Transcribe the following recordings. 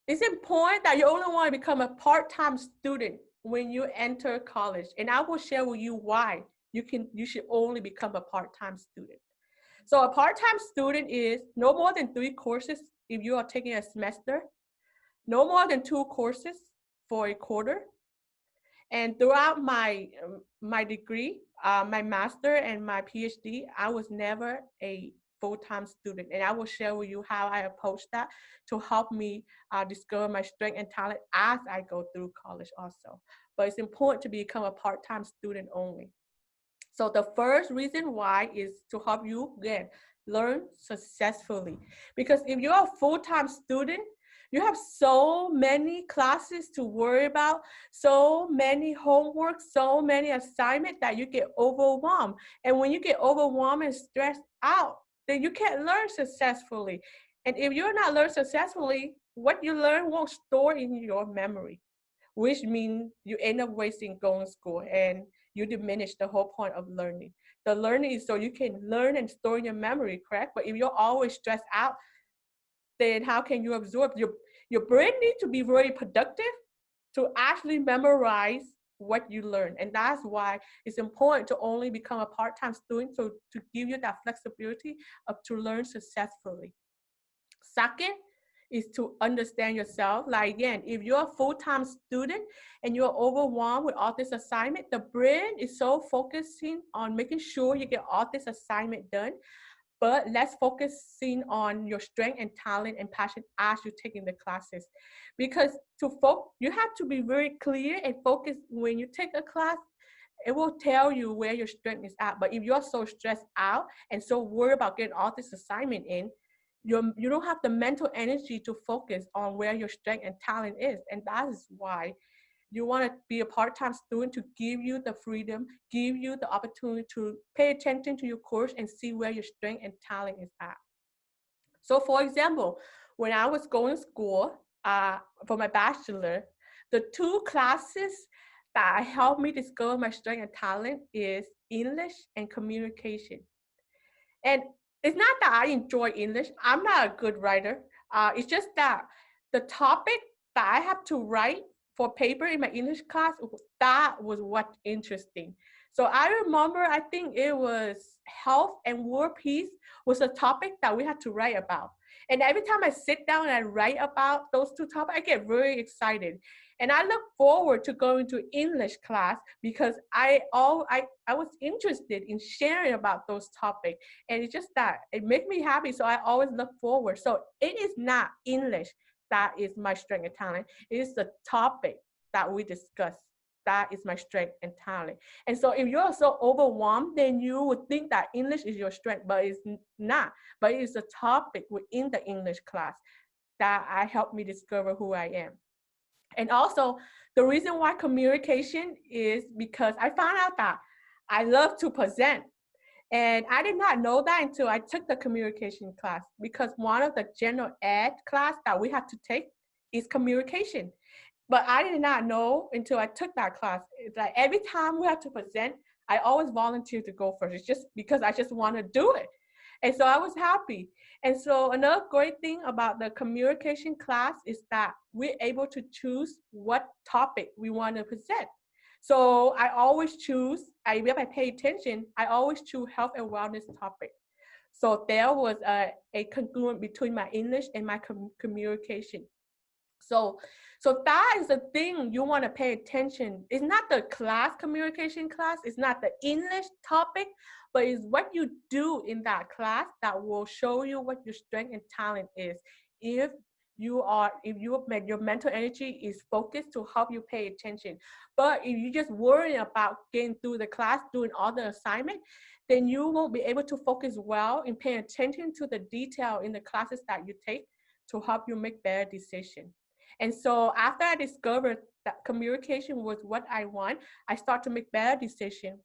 It's important that you only want to become a part-time student when you enter college. And I will share with you why you should only become a part-time student. So a part-time student is no more than 3 courses if you are taking a semester, no more than 2 courses for a quarter. And throughout my degree, my master and my PhD, I was never a full-time student, and I will share with you how I approach that to help me discover my strength and talent as I go through college also. But it's important to become a part-time student only. So the first reason why is to help you again learn successfully. Because if you're a full-time student, you have so many classes to worry about, so many homework, so many assignments that you get overwhelmed. And when you get overwhelmed and stressed out, then you can't learn successfully. And if you're not learning successfully, what you learn won't store in your memory, which means you end up wasting going to school and you diminish the whole point of learning. The learning is so you can learn and store in your memory, correct? But if you're always stressed out, then how can you absorb? Your brain needs to be very productive to actually memorize what you learn. And that's why it's important to only become a part-time student, so to give you that flexibility of to learn successfully. Second is to understand yourself. Like again, if you're a full-time student and you're overwhelmed with all this assignment, the brain is so focusing on making sure you get all this assignment done, but let's focusing on your strength and talent and passion as you're taking the classes. Because you have to be very clear and focused when you take a class. It will tell you where your strength is at. But if you're so stressed out and so worried about getting all this assignment in, you don't have the mental energy to focus on where your strength and talent is. And that is why you want to be a part-time student, to give you the freedom, give you the opportunity to pay attention to your course and see where your strength and talent is at. So for example, when I was going to school for my bachelor, the 2 classes that helped me discover my strength and talent is English and communication. And it's not that I enjoy English. I'm not a good writer. It's just that the topic that I have to write for paper in my English class, that was what interesting. So I remember, I think it was health and world peace was a topic that we had to write about. And every time I sit down and I write about those 2 topics, I get very excited. And I look forward to going to English class because I was interested in sharing about those topics. And it's just that it makes me happy. So I always look forward. So it is not English that is my strength and talent. It is the topic that we discuss. That is my strength and talent. And so if you're so overwhelmed, then you would think that English is your strength, but it's not. But it's a topic within the English class that I helped me discover who I am. And also, the reason why communication is because I found out that I love to present. And I did not know that until I took the communication class, because one of the general ed class that we have to take is communication. But I did not know until I took that class. It's like every time we have to present, I always volunteer to go first. It's just because I just want to do it. And so I was happy. And so another great thing about the communication class is that we're able to choose what topic we want to present. So I always choose, if I pay attention, I always choose health and wellness topic. So there was a congruent between my English and my communication. So, so that is the thing you want to pay attention. It's not the class, communication class. It's not the English topic, but it's what you do in that class that will show you what your strength and talent is. If your mental energy is focused to help you pay attention. But if you just worry about getting through the class, doing all the assignment, then you won't be able to focus well in paying attention to the detail in the classes that you take to help you make better decisions. And so after I discovered that communication was what I want, I start to make better decisions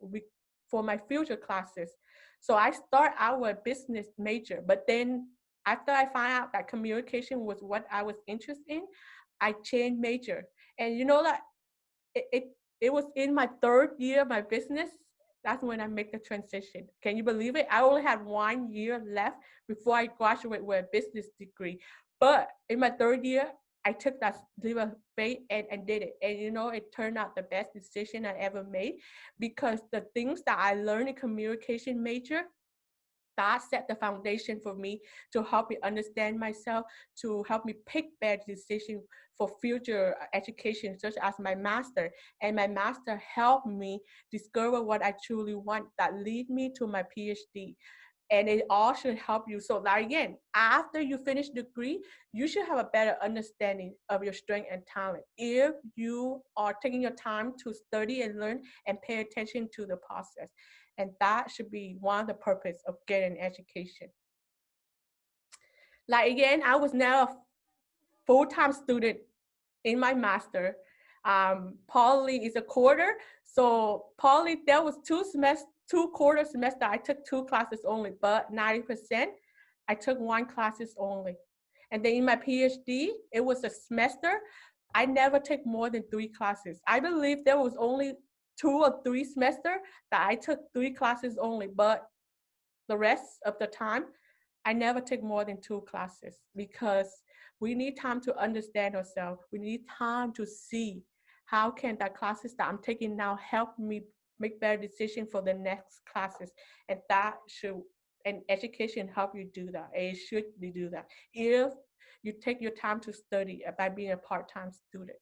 for my future classes. So I start out with a business major, but then after I found out that communication was what I was interested in, I changed major. And you know that it, it, it was in my 3rd year of my business, that's when I make the transition. Can you believe it? I only had 1 year left before I graduate with a business degree. But in my 3rd year, I took that leap of faith and did it. And it turned out the best decision I ever made, because the things that I learned in communication major, that set the foundation for me to help me understand myself, to help me pick better decisions for future education, such as my master. And my master helped me discover what I truly want, that lead me to my PhD. And it all should help you. So that again, after you finish the degree, you should have a better understanding of your strength and talent if you are taking your time to study and learn and pay attention to the process. And that should be one of the purpose of getting education. Like again, I was now a full-time student in my master. Poly is a quarter. So poly, there was two quarter semester. I took two classes only, but 90%, I took one classes only. And then in my PhD, it was a semester. I never take more than three classes. I believe there was only 2 or 3 semester that I took three classes only, but the rest of the time, I never take more than two classes, because we need time to understand ourselves. We need time to see how can the classes that I'm taking now help me make better decisions for the next classes. And that should, and education help you do that. It should do that. If you take your time to study by being a part-time student.